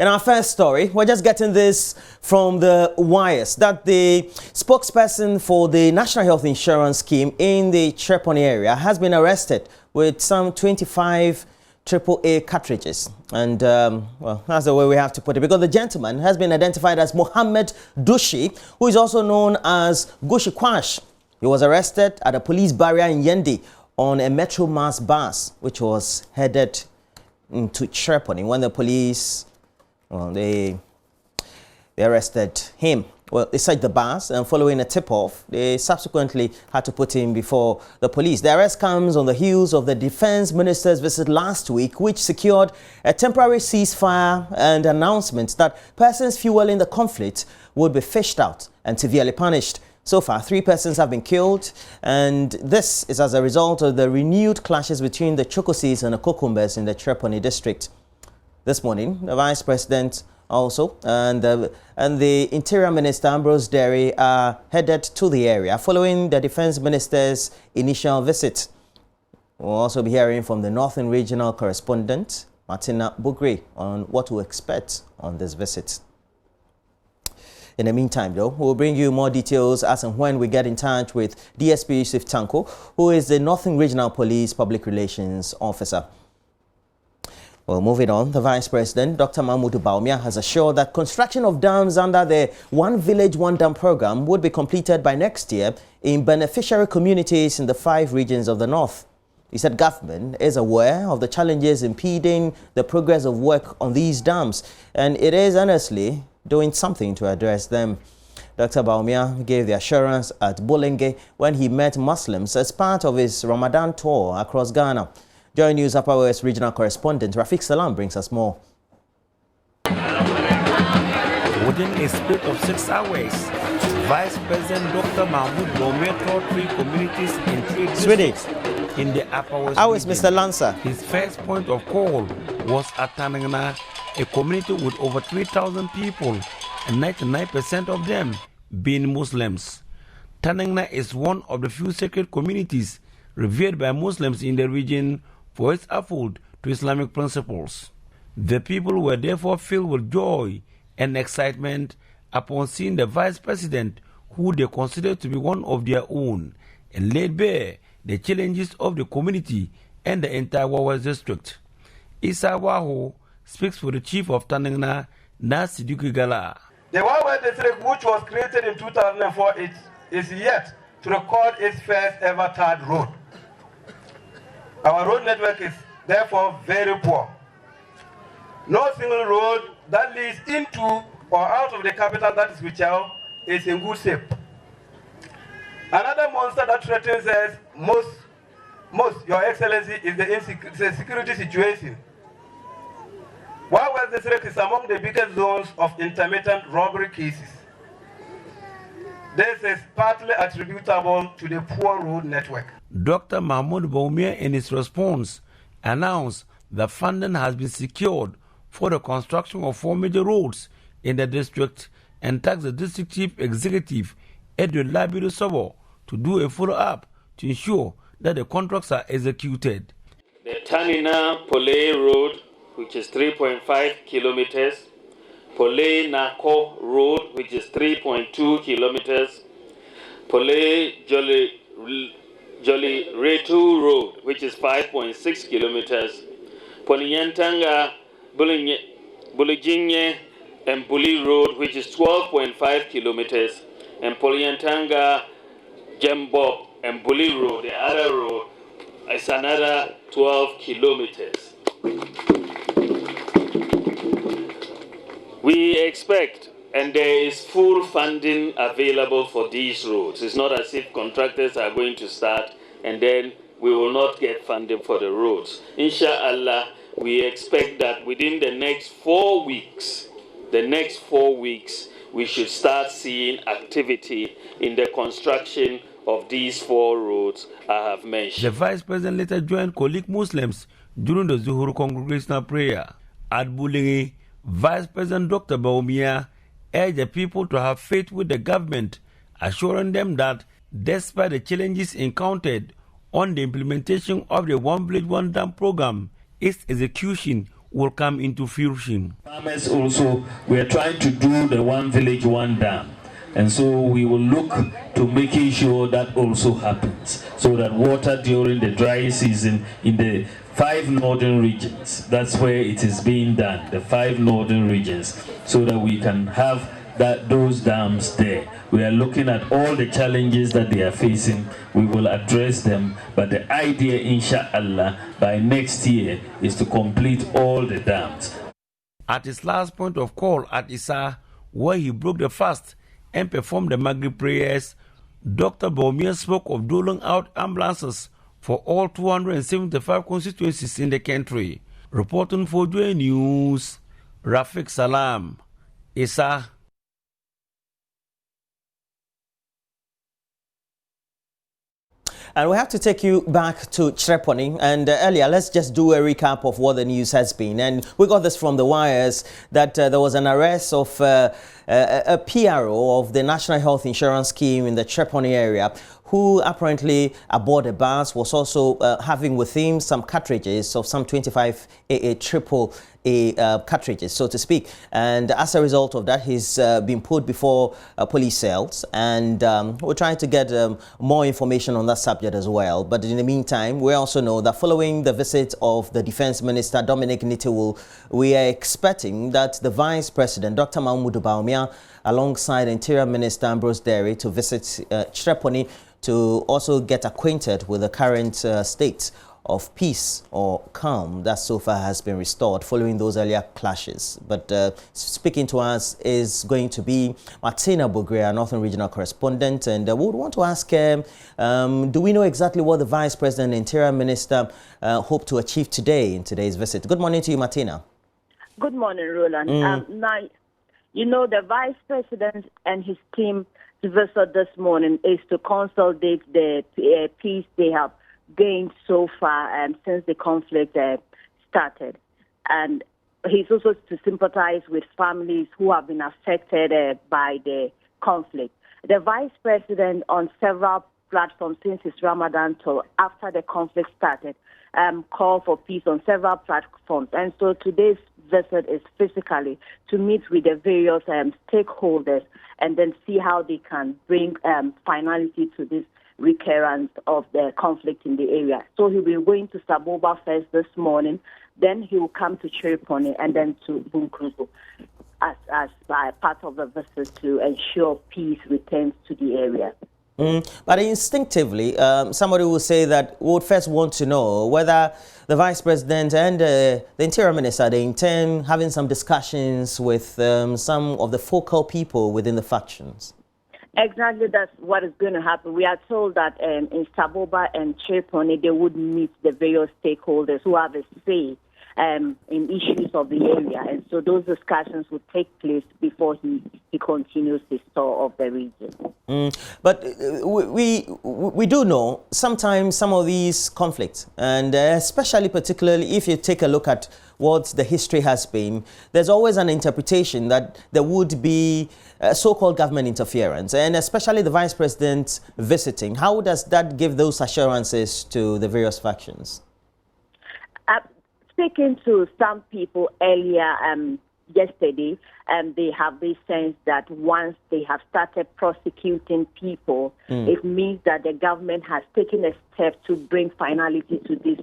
In our first story, we're just getting this from the wires that the spokesperson for the National Health Insurance Scheme in the Dramani area has been arrested with some 25 AAA cartridges. And, well, that's the way we have to put it, because the gentleman has been identified as Mohammed Dushi, who is also known as Gushi Kwash. He was arrested at a police barrier in Yendi on a Metro Mass bus, which was headed into Dramani when the police, well, they arrested him. Well, they searched the bus, and following a tip-off, they subsequently had to put him before the police. The arrest comes on the heels of the defense minister's visit last week, which secured a temporary ceasefire and announcements that persons fueling the conflict would be fished out and severely punished. So far, 3 persons have been killed, and this is as a result of the renewed clashes between the Chokosis and the Kokumbes in the Dramani district. This morning, the Vice President also and the Interior Minister Ambrose Derry are headed to the area following the Defense Minister's initial visit. We'll also be hearing from the Northern Regional Correspondent Martina Bugri on what to expect on this visit. In the meantime, though, we'll bring you more details as and when we get in touch with DSP Yusuf Tanko, who is the Northern Regional Police Public Relations Officer. Well, moving on, the Vice President, Dr. Mahama Baumia, has assured that construction of dams under the One Village, One Dam program would be completed by next year in beneficiary communities in the 5 regions of the North. He said government is aware of the challenges impeding the progress of work on these dams, and it is honestly doing something to address them. Dr. Baumia gave the assurance at Bolenge when he met Muslims as part of his Ramadan tour across Ghana. JoyNews Upper West Regional Correspondent Rafiq Salam brings us more. Within a split of 6 hours, Vice President Dr. Mahmoud Baumia toured 3 communities in 3 districts in the Upper West How is region. Mr. Lancer? His first point of call was at Tanangna, a community with over 3,000 people, and 99% of them being Muslims. Tanangna is one of the few sacred communities revered by Muslims in the region for its uphold to Islamic principles. The people were therefore filled with joy and excitement upon seeing the Vice President, who they considered to be one of their own, and laid bare the challenges of the community and the entire Wawes district. Issa Waho speaks for the chief of Tanangna, Nasiduki Gala. The Wawes district, which was created in 2004, is yet to record its first ever third road. Our road network is therefore very poor. No single road that leads into or out of the capital, that is Wichao, is in good shape. Another monster that threatens us most, Your Excellency, is the security situation. Wawes district is among the biggest zones of intermittent robbery cases. This is partly attributable to the poor road network. Dr. Mahmoud Baumia, in his response, announced that funding has been secured for the construction of 4 major roads in the district and tasked the district chief executive, Edwin Labiru Sobo, to do a follow-up to ensure that the contracts are executed. The Tanina Pole Road, which is 3.5 kilometers, Pole Nako Road, which is 3.2 kilometers, Pole Jolly Retu Road, which is 5.6 kilometers, Poliantanga Bulijinye and Buli Road, which is 12.5 kilometers, and Poliantanga Jembob and Buli Road, the other road, is another 12 kilometers. We expect, and there is full funding available for these roads. It's not as if contractors are going to start and then we will not get funding for the roads. Inshallah, we expect that within the next 4 weeks, we should start seeing activity in the construction of these 4 roads I have mentioned. The Vice President later joined colleague Muslims during the Zuhur congregational prayer. At Bulingi, Vice President Dr. Baumia urged the people to have faith with the government, assuring them that despite the challenges encountered on the implementation of the One Village, One Dam program, its execution will come into fruition. Farmers also, we are trying to do the one village, one dam. And so we will look to making sure that also happens, so that water during the dry season in the 5 northern regions, that's where it is being done, the 5 northern regions, so that we can have those dams there. We are looking at all the challenges that they are facing. We will address them, but the idea, inshallah, by next year is to complete all the dams. At his last point of call at Issa, where he broke the fast and performed the Maghrib prayers, Dr. Baumia spoke of doling out ambulances for all 275 constituencies in the country. Reporting for JoyNews, Rafiq Salam, Issa. And we have to take you back to Treponi. And earlier, let's just do a recap of what the news has been. And we got this from the wires that there was an arrest of a PRO of the National Health Insurance Scheme in the Treponi area, who apparently aboard a bus was also having with him some cartridges of some 25 AAA cartridges, so to speak. And as a result of that, he's been put before police cells. And we're trying to get more information on that subject as well. But in the meantime, we also know that following the visit of the Defense Minister, Dominic Nitiwul, we are expecting that the Vice President, Dr. Mahama Baumia, alongside Interior Minister Ambrose Derry, to visit Treponi to also get acquainted with the current state of peace or calm that so far has been restored following those earlier clashes. But speaking to us is going to be Martina Bugre, our Northern Regional Correspondent, and we would want to ask do we know exactly what the Vice President and Interior Minister hope to achieve today in today's visit? Good morning to you, Martina. Good morning, Roland. Now, you know, the Vice President and his team visit this morning is to consolidate the peace they have gained so far since the conflict started. And he's also to sympathize with families who have been affected by the conflict. The Vice President on several platforms since his Ramadan till after the conflict started called for peace on several platforms. And so today's visit is physically to meet with the various stakeholders and then see how they can bring finality to this recurrence of the conflict in the area. So he will be going to Saboba first this morning, then he will come to Treponi and then to Bunkrugu as part of the visit to ensure peace returns to the area. But instinctively, somebody will say that we would first want to know whether the Vice President and the Interior Minister, they intend having some discussions with some of the focal people within the factions. Exactly, that's what is going to happen. We are told that in Saboba and Treponi, they would meet the various stakeholders who have a say in issues of the area. And so those discussions would take place before he continues his tour of the region. But we do know sometimes some of these conflicts, and especially particularly if you take a look at what the history has been, there's always an interpretation that there would be so-called government interference, and especially the Vice President visiting. How does that give those assurances to the various factions? Speaking to some people earlier yesterday, they have this sense that once they have started prosecuting people, it means that the government has taken a step to bring finality to this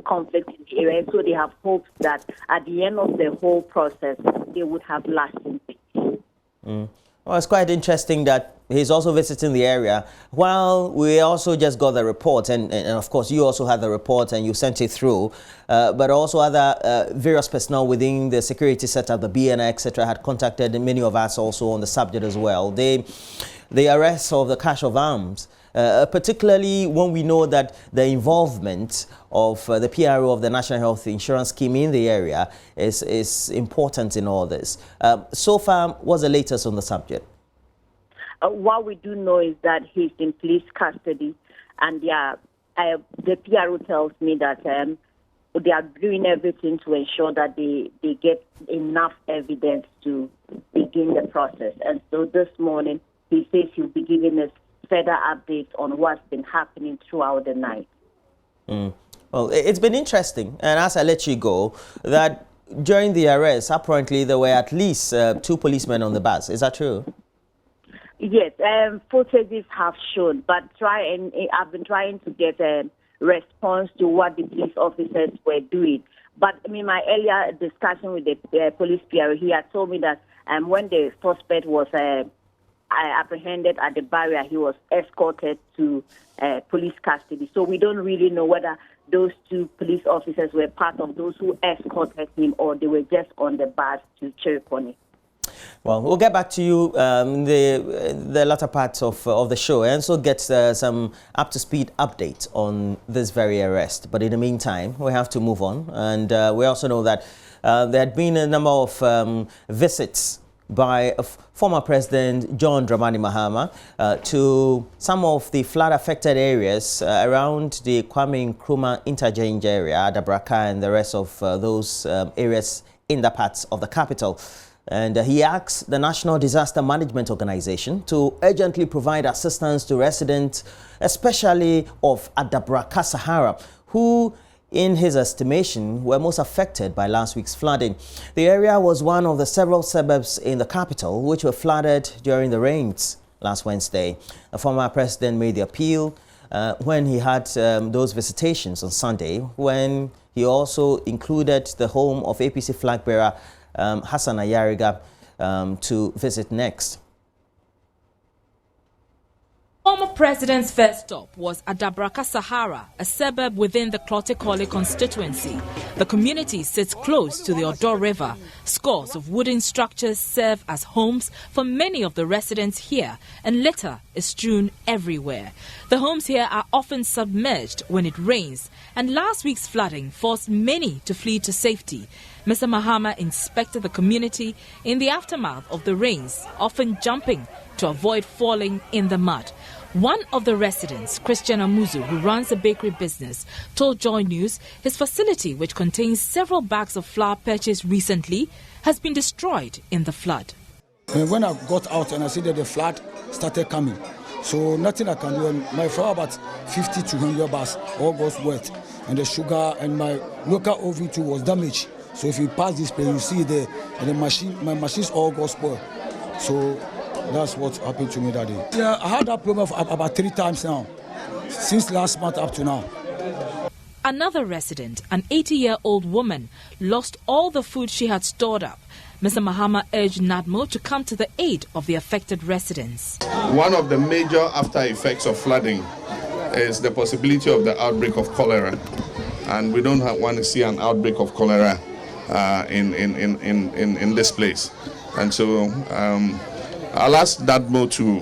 conflict in the area. So they have hopes that at the end of the whole process, they would have lasting peace. Well, it's quite interesting that he's also visiting the area. Well, we also just got the report, and of course you also had the report and you sent it through, but also other various personnel within the security setup, the BNI, etc., had contacted many of us also on the subject as well. The arrest of the cache of arms, particularly when we know that the involvement of the PRO of the National Health Insurance Scheme in the area is important in all this. So far, what's the latest on the subject? What we do know is that he's in police custody, and the PRO tells me that they are doing everything to ensure that they get enough evidence to begin the process. And so this morning, he says he'll be giving us further updates on what's been happening throughout the night. Well, it's been interesting, and as I let you go, that during the arrest, apparently there were at least 2 policemen on the bus. Is that true? Yes, footages have shown, but I've been trying to get a response to what the police officers were doing. But I mean, my earlier discussion with the police PRO, he had told me that when the suspect was apprehended at the barrier, he was escorted to police custody. So we don't really know whether those 2 police officers were part of those who escorted him or they were just on the bus to Chereponi. Well, we'll get back to you in the latter part of the show and so get some up-to-speed updates on this very arrest. But in the meantime, we have to move on. And we also know that there had been a number of visits by former President John Dramani Mahama to some of the flood-affected areas around the Kwame Nkrumah interchange area, Adabraka and the rest of those areas in the parts of the capital. And he asked the National Disaster Management Organization to urgently provide assistance to residents, especially of Adabraka Sahara, who, in his estimation, were most affected by last week's flooding. The area was one of the several suburbs in the capital which were flooded during the rains last Wednesday. The former president made the appeal when he had those visitations on Sunday, when he also included the home of APC flag bearer Hassan Ayariga to visit next. Former president's first stop was Adabraka Sahara, a suburb within the Klotekole constituency. The community sits close to the Odo River. Scores of wooden structures serve as homes for many of the residents here, and litter is strewn everywhere. The homes here are often submerged when it rains, and last week's flooding forced many to flee to safety. Mr. Mahama inspected the community in the aftermath of the rains, often jumping to avoid falling in the mud. One of the residents, Christian Amuzu, who runs a bakery business, told JoyNews his facility, which contains several bags of flour purchased recently, has been destroyed in the flood. When I got out and I see that the flood started coming, so nothing I can do. And my flour, about 50 to 100 bags, all goes wet. And the sugar and my local oven too was damaged. So if you pass this place, you see the machine, my machines all got spoiled. So that's what happened to me that day. Yeah, I had that problem about 3 times now, since last month up to now. Another resident, an 80-year-old woman, lost all the food she had stored up. Mr. Mahama urged NADMO to come to the aid of the affected residents. One of the major after effects of flooding is the possibility of the outbreak of cholera. And we don't want to see an outbreak of cholera in this place. And so I'll ask NADMO to,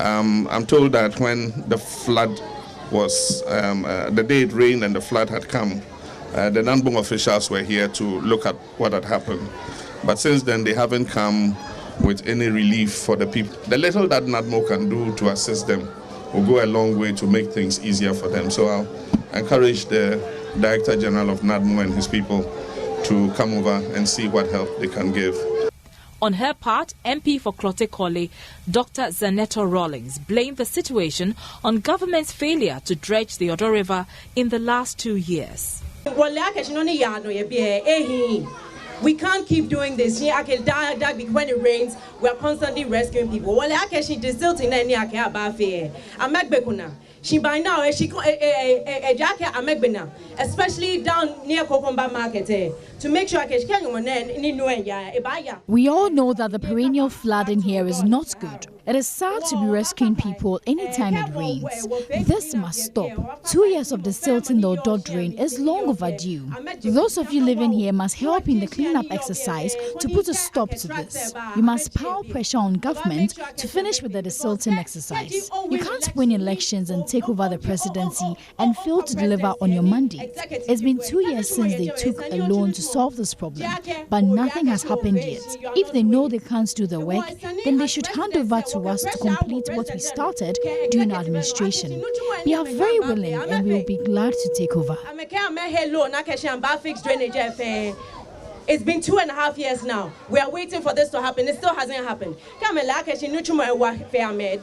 I'm told that when the flood was, the day it rained and the flood had come, the NADMO officials were here to look at what had happened. But since then, they haven't come with any relief for the people. The little that NADMO can do to assist them will go a long way to make things easier for them. So I'll encourage the Director General of NADMO and his people to come over and see what help they can give. On her part, MP for Klotekole, Dr. Zaneto Rawlings, blamed the situation on government's failure to dredge the Odo River in the last 2 years. We can't keep doing this. When it rains, we are constantly rescuing people. She by now, especially down near Kokomba Market, to make sure we all know that the perennial flooding here is not good. It is sad to be rescuing people anytime it rains. This must stop. 2 years of desilting the Odo drain is long overdue. Those of you living here must help in the cleanup exercise to put a stop to this. You must pile pressure on government to finish with the desilting exercise. You can't win elections and take over the presidency and fail to deliver on your mandate. It's been 2 years since they took a loan to solve this problem, but nothing has happened yet. If they know they can't do the work, then they should hand over to us to complete what we started during our administration. We are very willing and we will be glad to take over. It's been 2.5 years now. We are waiting for this to happen. It still hasn't happened.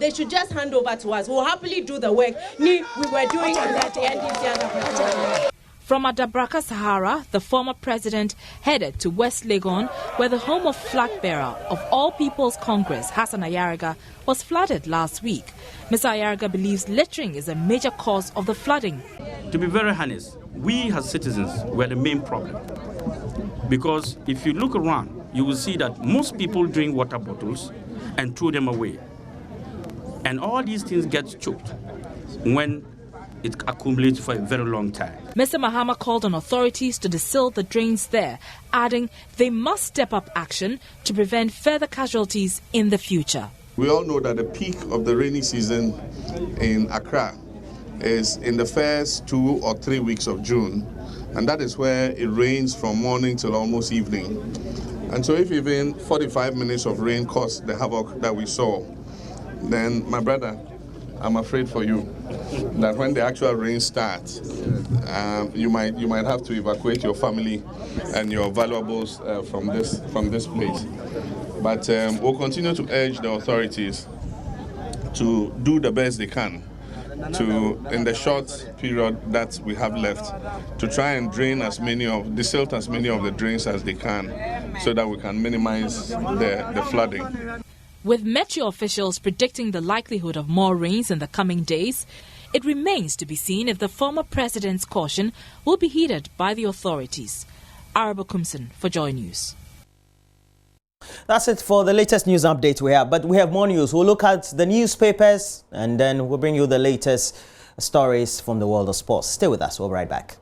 They should just hand over to us. We'll happily do the work we were doing at the NDC. From Adabraka Sahara, the former president headed to West Legon, where the home of flag bearer of All People's Congress, Hassan Ayariga, was flooded last week. Mr. Ayariga believes littering is a major cause of the flooding. To be very honest, we as citizens were the main problem. Because if you look around, you will see that most people drink water bottles and throw them away. And all these things get choked when it accumulates for a very long time. Mr. Mahama called on authorities to desil the drains there, adding they must step up action to prevent further casualties in the future. We all know that the peak of the rainy season in Accra is in the first 2 or 3 weeks of June, and that is where it rains from morning till almost evening. And so if even 45 minutes of rain caused the havoc that we saw, then my brother, I'm afraid for you that when the actual rain starts, you might have to evacuate your family and your valuables from this place. But we'll continue to urge the authorities to do the best they can to, in the short period that we have left, to try and desilt as many of the drains as they can, so that we can minimize the flooding. With metro officials predicting the likelihood of more rains in the coming days, it remains to be seen if the former president's caution will be heeded by the authorities. Araba Kumson for Joy News. That's it for the latest news update we have, but we have more news. We'll look at the newspapers and then we'll bring you the latest stories from the world of sports. Stay with us, we'll be right back.